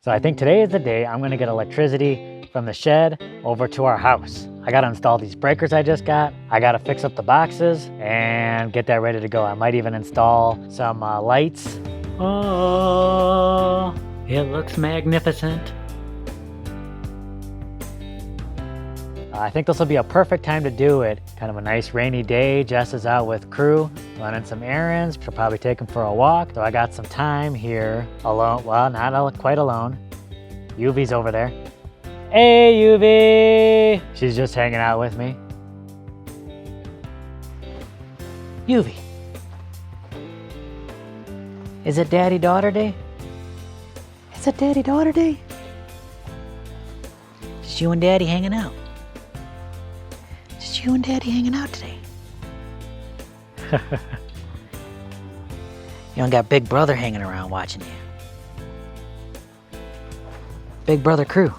So I think today is the day I'm gonna get electricity from the shed over to our house. I gotta install these breakers I just got. I gotta fix up the boxes and get that ready to go. I might even install some lights. Oh, it looks magnificent. I think this will be a perfect time to do it. Kind of a nice rainy day. Jess is out with crew, running some errands. She'll probably take him for a walk. So I got some time here alone. Well, not quite alone. Yuvi's over there. Hey, Yuvi! She's just hanging out with me. Yuvi. Is it daddy-daughter day? Is it daddy-daughter day? It's you and daddy hanging out. You and daddy hanging out today. You don't got big brother hanging around watching you. Big brother crew.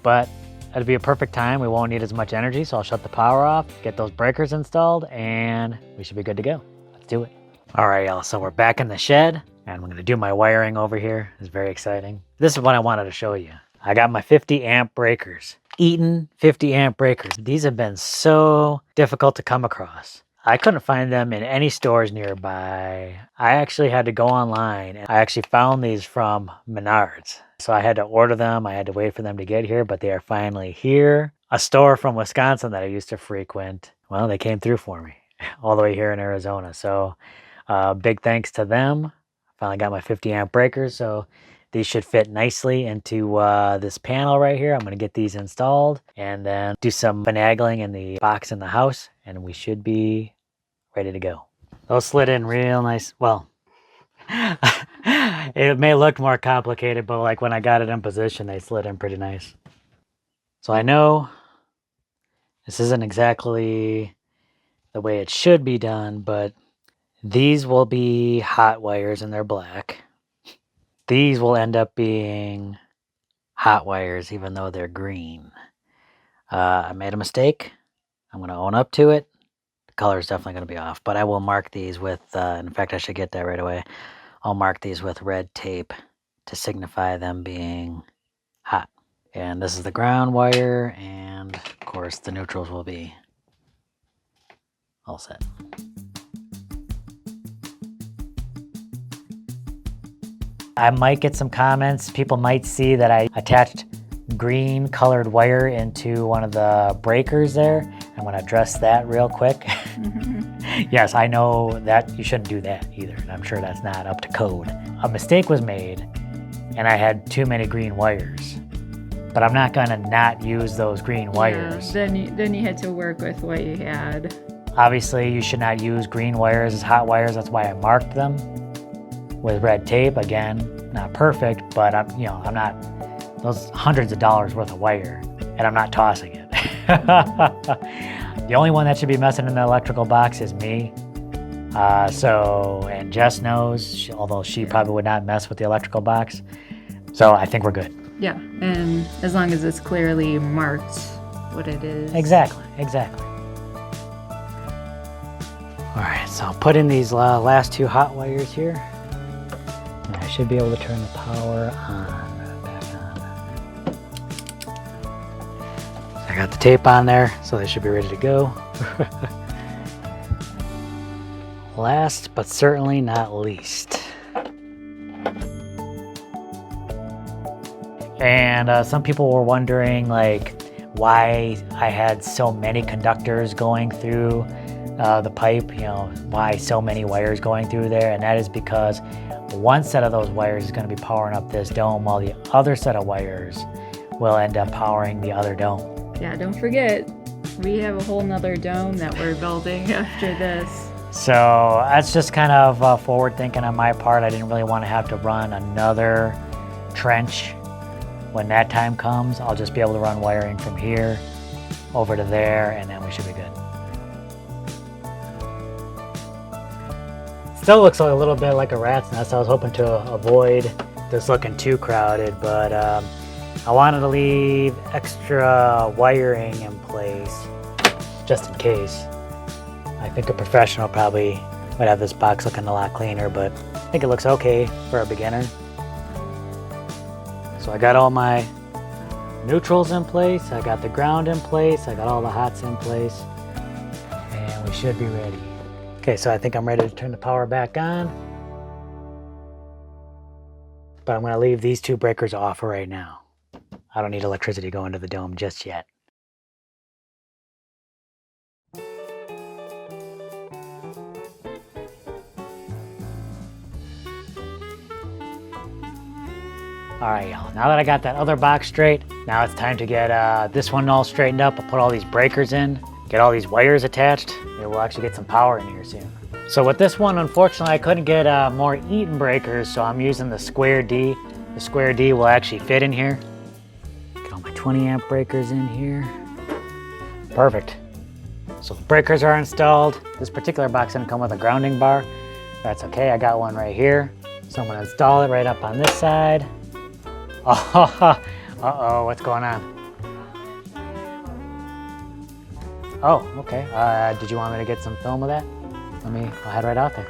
But it'll be a perfect time. We won't need as much energy, so I'll shut the power off, get those breakers installed, and we should be good to go. Let's do it. All right, y'all, so we're back in the shed, and I'm gonna do my wiring over here. It's very exciting. This is what I wanted to show you. I got my 50 amp breakers. Eaton 50 amp breakers. These have been so difficult to come across. I couldn't find them in any stores nearby. I actually had to go online, and I actually found these from Menards. So I had to order them. I had to wait for them to get here, but they are finally here. A store from Wisconsin that I used to frequent, well, they came through for me all the way here in Arizona. So big thanks to them. Finally got my 50 amp breakers. So these should fit nicely into this panel right here. I'm going to get these installed and then do some finagling in the box in the house, and we should be ready to go. Those slid in real nice. Well, it may look more complicated, but like when I got it in position, they slid in pretty nice. So I know this isn't exactly the way it should be done, but these will be hot wires and they're black. These will end up being hot wires, even though they're green. I made a mistake. I'm going to own up to it. The color is definitely going to be off, but I will mark these with, in fact, I should get that right away. I'll mark these with red tape to signify them being hot. And this is the ground wire, and of course the neutrals will be all set. I might get some comments. People might see that I attached green colored wire into one of the breakers there. I'm going to address that real quick. Yes, I know that you shouldn't do that either, and I'm sure that's not up to code. A mistake was made, and I had too many green wires. But I'm not going to not use those green wires. Yeah, then you had to work with what you had. Obviously, you should not use green wires as hot wires. That's why I marked them with red tape. Again, not perfect, but I'm not those hundreds of dollars worth of wire, and I'm not tossing it. The only one that should be messing in the electrical box is me. And Jess knows, although she probably would not mess with the electrical box. So I think we're good. Yeah, and as long as it's clearly marked what it is. Exactly. All right, so I'll put in these last two hot wires here. And I should be able to turn the power back on. I got the tape on there, so they should be ready to go. Last, but certainly not least. And some people were wondering, like, why I had so many conductors going through the pipe, why so many wires going through there. And that is because one set of those wires is going to be powering up this dome, while the other set of wires will end up powering the other dome. Yeah, don't forget, we have a whole nother dome that we're building after this. So that's just kind of forward thinking on my part. I didn't really want to have to run another trench. When that time comes, I'll just be able to run wiring from here over to there, and then we should be good. Still looks like a little bit like a rat's nest. I was hoping to avoid this looking too crowded, but I wanted to leave extra wiring in place just in case. I think a professional probably would have this box looking a lot cleaner, but I think it looks okay for a beginner. So I got all my neutrals in place, I got the ground in place, I got all the hots in place, and we should be ready. Okay, so I think I'm ready to turn the power back on, but I'm gonna leave these 2 breakers off right now. I don't need electricity going to the dome just yet. All right, y'all, now that I got that other box straight, now it's time to get this one all straightened up. I'll put all these breakers in, get all these wires attached, and we'll actually get some power in here soon. So with this one, unfortunately, I couldn't get more Eaton breakers, so I'm using the Square D. The Square D will actually fit in here. Get all my 20 amp breakers in here. Perfect. So the breakers are installed. This particular box didn't come with a grounding bar. That's okay, I got one right here. So I'm gonna install it right up on this side. Oh, uh-oh, what's going on? Oh, okay. Did you want me to get some film of that? I'll head right out there.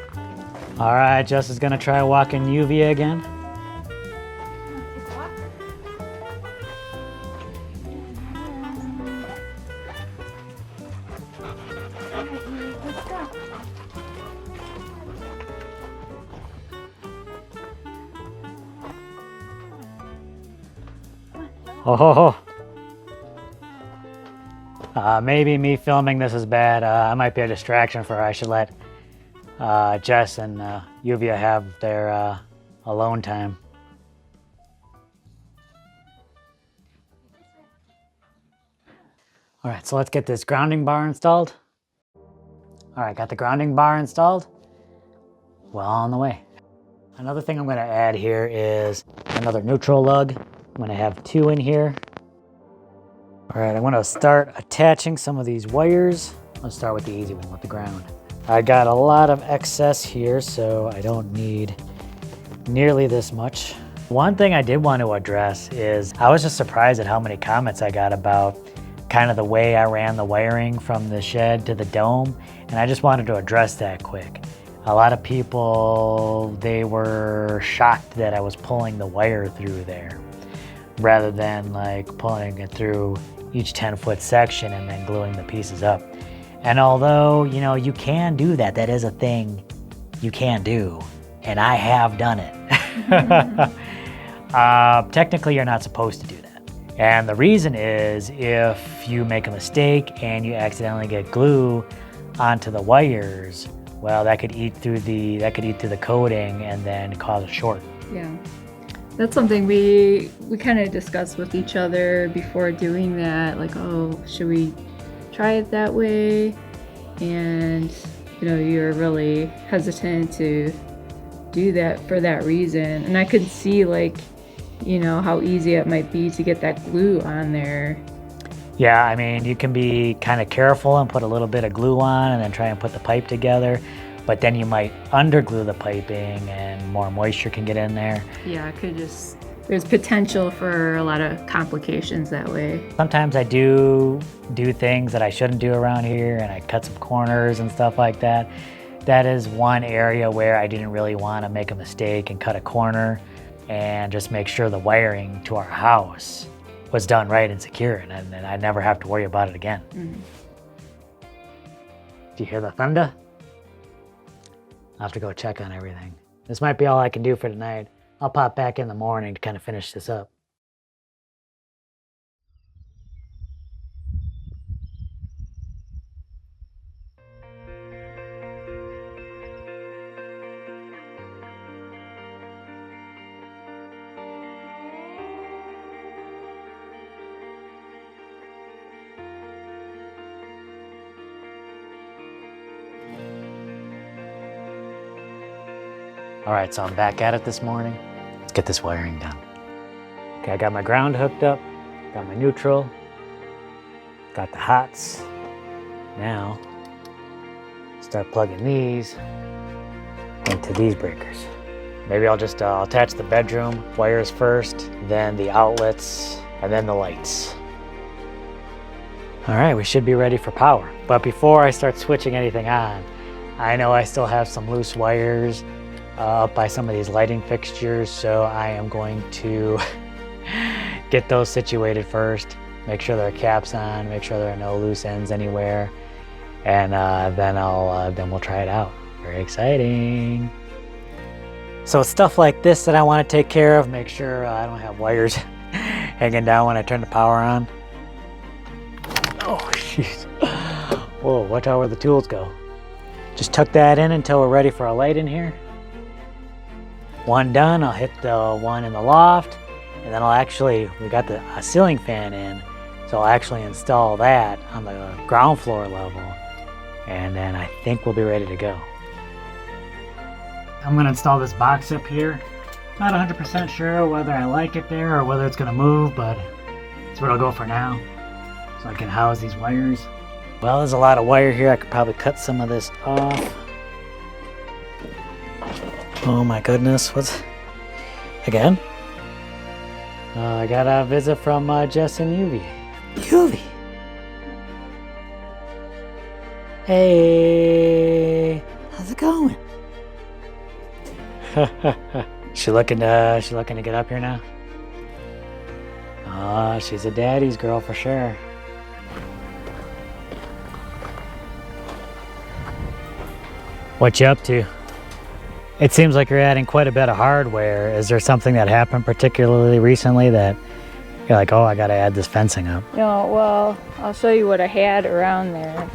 All right, Jess is gonna try walking Uvia again. Oh, ho, ho. Maybe me filming this is bad. I might be a distraction for her. I should let Jess and Uvia have their alone time. All right, so let's get this grounding bar installed. All right, got the grounding bar installed. Well on the way. Another thing I'm gonna add here is another neutral lug. I'm gonna have 2 in here. All right, I'm gonna start attaching some of these wires. Let's start with the easy one, with the ground. I got a lot of excess here, so I don't need nearly this much. One thing I did want to address is I was just surprised at how many comments I got about kind of the way I ran the wiring from the shed to the dome, and I just wanted to address that quick. A lot of people, they were shocked that I was pulling the wire through there, rather than like pulling it through each 10-foot section and then gluing the pieces up. And although, you know, you can do that, that is a thing you can do, and I have done it. Technically, you're not supposed to do that. And the reason is if you make a mistake and you accidentally get glue onto the wires, well, that could eat through the coating and then cause a short. Yeah. That's something we kind of discussed with each other before doing that, like, oh, should we try it that way? And, you know, you're really hesitant to do that for that reason. And I could see, like, you know, how easy it might be to get that glue on there. Yeah, I mean, you can be kind of careful and put a little bit of glue on and then try and put the pipe together. But then you might underglue the piping and more moisture can get in there. Yeah, it could just, there's potential for a lot of complications that way. Sometimes I do things that I shouldn't do around here, and I cut some corners and stuff like that. That is one area where I didn't really want to make a mistake and cut a corner and just make sure the wiring to our house was done right and secure, and I never have to worry about it again. Mm-hmm. Do you hear the thunder? I'll have to go check on everything. This might be all I can do for tonight. I'll pop back in the morning to kind of finish this up. All right, so I'm back at it this morning. Let's get this wiring done. Okay, I got my ground hooked up, got my neutral, got the hots. Now, start plugging these into these breakers. Maybe I'll just attach the bedroom wires first, then the outlets, and then the lights. All right, we should be ready for power. But before I start switching anything on, I know I still have some loose wires up by some of these lighting fixtures, so I am going to get those situated first, make sure there are caps on, make sure there are no loose ends anywhere, and then we'll try it out. Very exciting. So it's stuff like this that I want to take care of, make sure I don't have wires hanging down when I turn the power on. Oh, jeez. Whoa, watch out where the tools go. Just tuck that in until we're ready for a light in here. One done, I'll hit the one in the loft, and then we got a ceiling fan in, so I'll actually install that on the ground floor level, and then I think we'll be ready to go. I'm gonna install this box up here. Not 100% sure whether I like it there or whether it's gonna move, but that's where I'll go for now, so I can house these wires. Well, there's a lot of wire here. I could probably cut some of this off. Oh my goodness, what's... Again? I got a visit from Jess and Yuvi. Yuvi! Hey! How's it going? She looking to get up here now? Oh, she's a daddy's girl for sure. What you up to? It seems like you're adding quite a bit of hardware. Is there something that happened particularly recently that you're like, oh, I gotta add this fencing up? No, well, I'll show you what I had around there.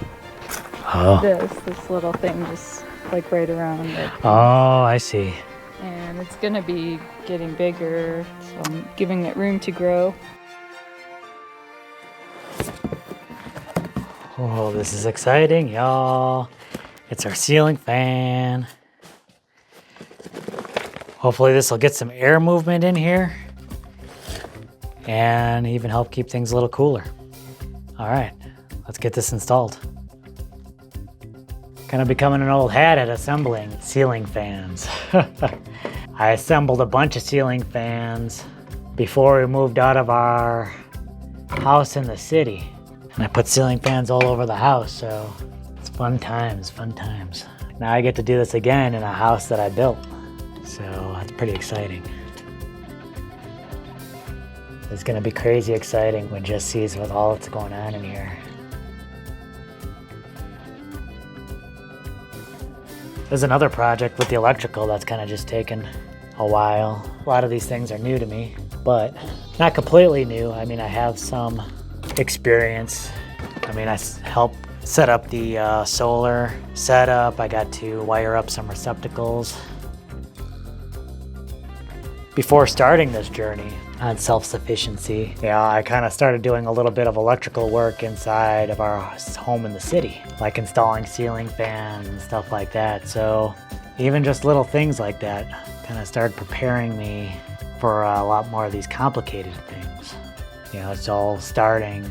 Oh. This little thing just like right around it. Oh, I see. And it's gonna be getting bigger, so I'm giving it room to grow. Oh, this is exciting, y'all. It's our ceiling fan. Hopefully this will get some air movement in here and even help keep things a little cooler. All right, let's get this installed. Kind of becoming an old hat at assembling ceiling fans. I assembled a bunch of ceiling fans before we moved out of our house in the city. And I put ceiling fans all over the house, so it's fun times, fun times. Now I get to do this again in a house that I built. So that's pretty exciting. It's gonna be crazy exciting when Jess sees what all that's going on in here. There's another project with the electrical that's kind of just taken a while. A lot of these things are new to me, but not completely new. I mean, I have some experience. I mean, I helped set up the solar setup. I got to wire up some receptacles. Before starting this journey on self-sufficiency, I kind of started doing a little bit of electrical work inside of our home in the city, like installing ceiling fans and stuff like that. So even just little things like that kind of started preparing me for a lot more of these complicated things. It's all starting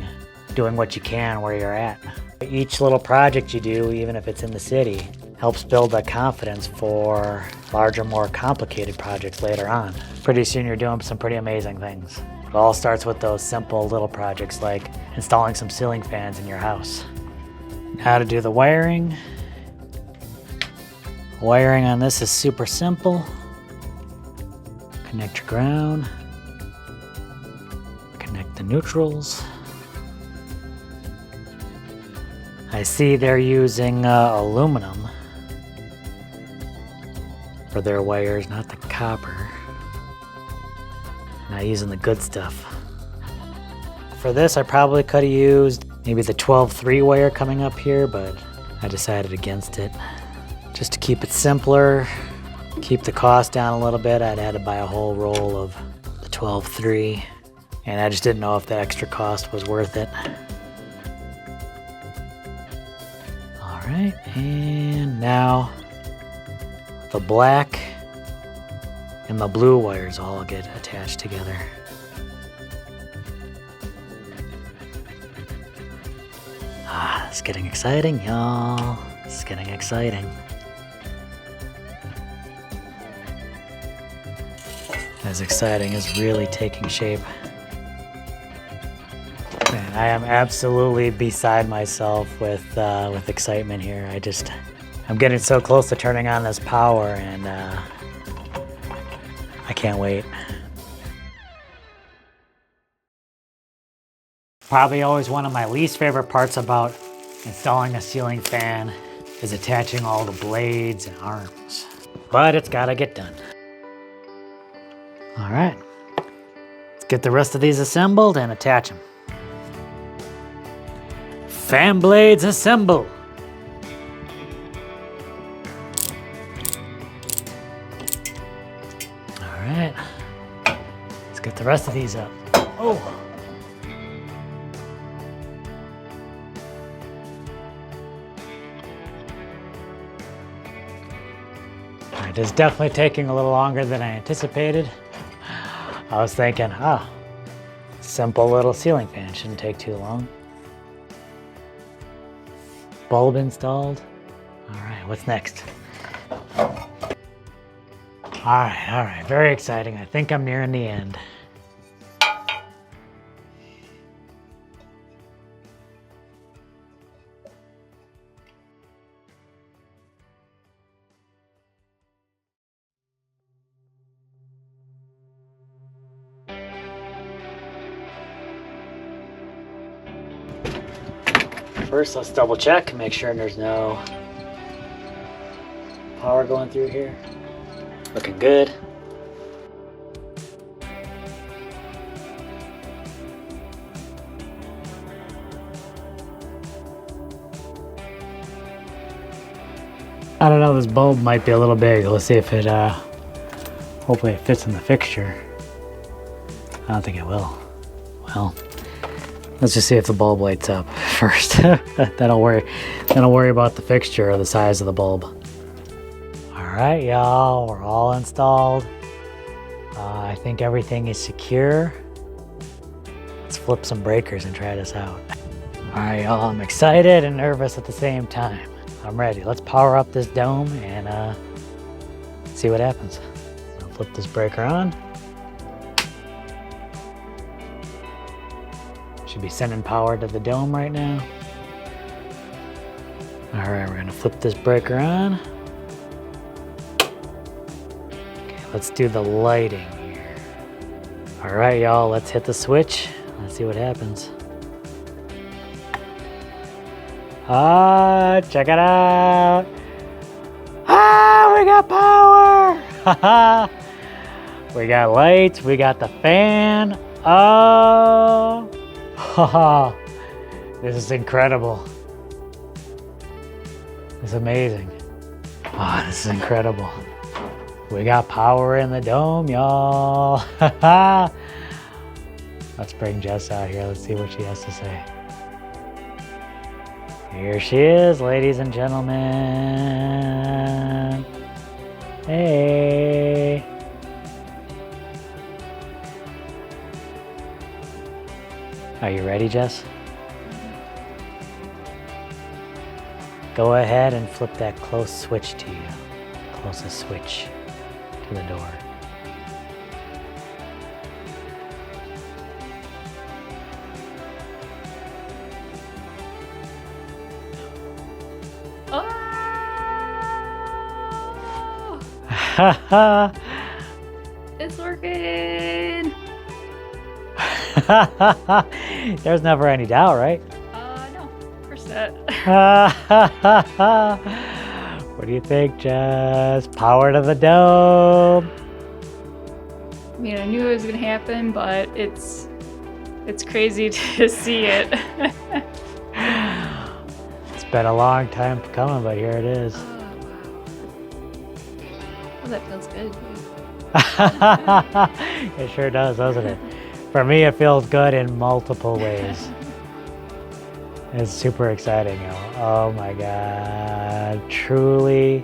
doing what you can where you're at. Each little project you do, even if it's in the city, helps build that confidence for larger, more complicated projects later on. Pretty soon you're doing some pretty amazing things. It all starts with those simple little projects like installing some ceiling fans in your house. How to do the wiring. Wiring on this is super simple. Connect your ground. Connect the neutrals. I see they're using aluminum for their wires, not the copper. Not using the good stuff. For this, I probably could have used maybe the 12-3 wire coming up here, but I decided against it. Just to keep it simpler, keep the cost down a little bit, I'd had to buy a whole roll of the 12-3, and I just didn't know if that extra cost was worth it. All right, and now the black and the blue wires all get attached together. It's getting exciting, y'all. It's getting exciting. As exciting as really taking shape. Man, I am absolutely beside myself with excitement here. I'm getting so close to turning on this power, and I can't wait. Probably always one of my least favorite parts about installing a ceiling fan is attaching all the blades and arms. But it's gotta get done. All right, let's get the rest of these assembled and attach them. Fan blades assemble. All right, let's get the rest of these up. Oh. It is definitely taking a little longer than I anticipated. I was thinking, simple little ceiling fan, shouldn't take too long. Bulb installed. All right, what's next? All right, very exciting. I think I'm nearing the end. First, let's double check, make sure there's no power going through here. Looking good. I don't know, this bulb might be a little big. Let's see if it, hopefully it fits in the fixture. I don't think it will. Well, let's just see if the bulb lights up first. Then I'll worry about the fixture or the size of the bulb. All right, y'all, we're all installed. I think everything is secure. Let's flip some breakers and try this out. All right, y'all, I'm excited and nervous at the same time. I'm ready. Let's power up this dome and see what happens. I'll flip this breaker on. Should be sending power to the dome right now. All right, we're gonna flip this breaker on. Okay, let's do the lighting here. All right, y'all, let's hit the switch. Let's see what happens. Check it out. We got power. We got lights, we got the fan. This is incredible. It's amazing. This is incredible. We got power in the dome, y'all. Let's bring Jess out here. Let's see what she has to say. Here she is, ladies and gentlemen. Hey. Are you ready, Jess? Go ahead and flip that close switch to you. Closest switch to the door. Oh! It's working! There's never any doubt, right? No, of course not. What do you think, Jess? Power to the dome. I mean, I knew it was gonna happen, but it's crazy to see it. It's been a long time coming, but here it is. Oh, wow. Oh, that feels good. It sure does, doesn't it? For me, it feels good in multiple ways. It's super exciting, y'all. Oh my God. Truly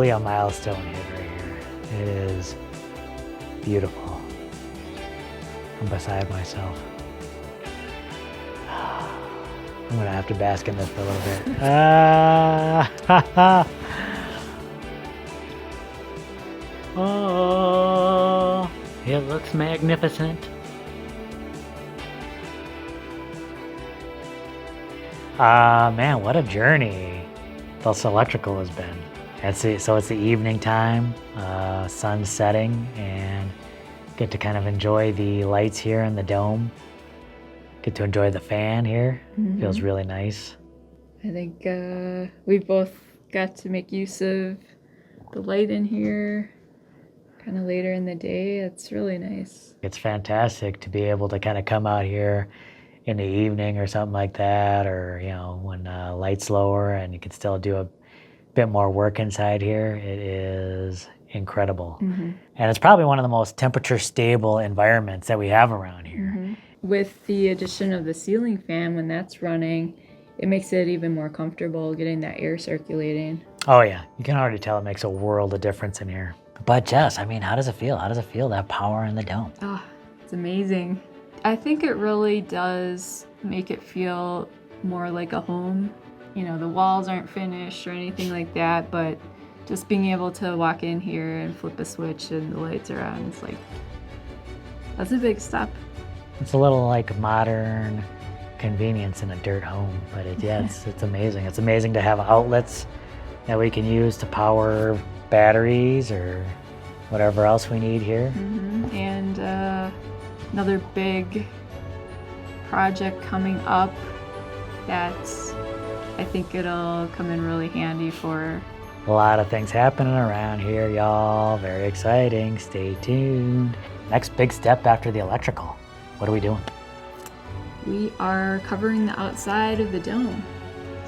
a milestone hit right here. It is beautiful. I'm beside myself. I'm gonna have to bask in this for a little bit. Oh, it looks magnificent. Man, what a journey this electrical has been. So it's the evening time, sun setting, and Get to kind of enjoy the lights here in the dome. Get to enjoy the fan here. Feels really nice. I think we both got to make use of the light in here kind of later in the day. It's really nice. It's fantastic to be able to kind of come out here in the evening or something like that, or when light's lower and you can still do a bit more work inside here. It is incredible. And it's probably one of the most temperature stable environments that we have around here. With the addition of the ceiling fan, when that's running, it makes it even more comfortable getting that air circulating. Oh yeah, you can already tell it makes a world of difference in here. But Jess, I mean, how does it feel? How does it feel, that power in the dome? Oh, it's amazing. I think it really does make it feel more like a home. The walls aren't finished or anything like that, but just being able to walk in here and flip a switch and the lights are on, it's like, that's a big step. It's a little like modern convenience in a dirt home, but it's amazing. It's amazing to have outlets that we can use to power batteries or whatever else we need here. And another big project coming up that I think it'll come in really handy for. A lot of things happening around here, y'all. Very exciting. Stay tuned. Next big step after the electrical. What are we doing? We are covering the outside of the dome.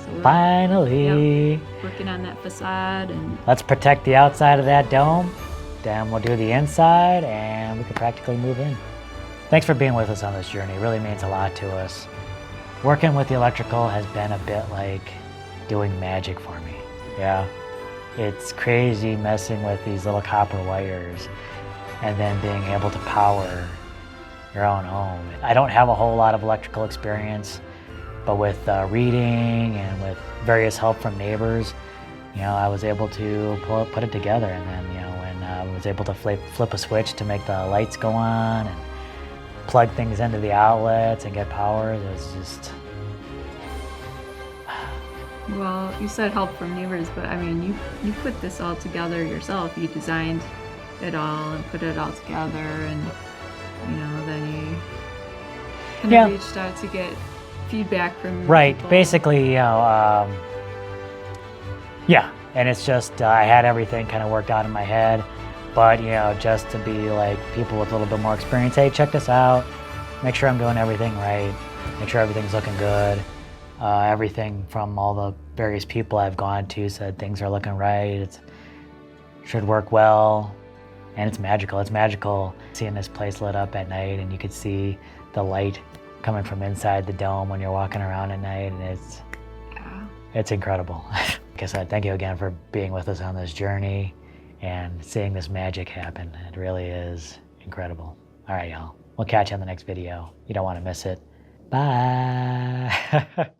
So we're, Finally. working on that facade and Let's protect the outside of that dome. Then we'll do the inside and we can practically move in. Thanks for being with us on this journey. It really means a lot to us. Working with the electrical has been a bit like doing magic for me. Yeah. It's crazy messing with these little copper wires and then being able to power your own home. I don't have a whole lot of electrical experience, but with reading and with various help from neighbors, I was able to put it together. And then, when I was able to flip a switch to make the lights go on and plug things into the outlets and get power, it was just... well, you said help from neighbors, but I mean, you put this all together yourself. You designed it all and put it all together, and then you kind of reached out to get feedback from people. Basically, and it's just I had everything kind of worked out in my head, but just to be like people with a little bit more experience, hey, check this out, make sure I'm doing everything right, make sure everything's looking good. Everything from all the various people I've gone to said things are looking right, it should work well, and it's magical. It's magical seeing this place lit up at night, and you could see the light coming from inside the dome when you're walking around at night, and it's incredible. Like I said, thank you again for being with us on this journey and seeing this magic happen. It really is incredible. All right, y'all. We'll catch you on the next video. You don't want to miss it. Bye.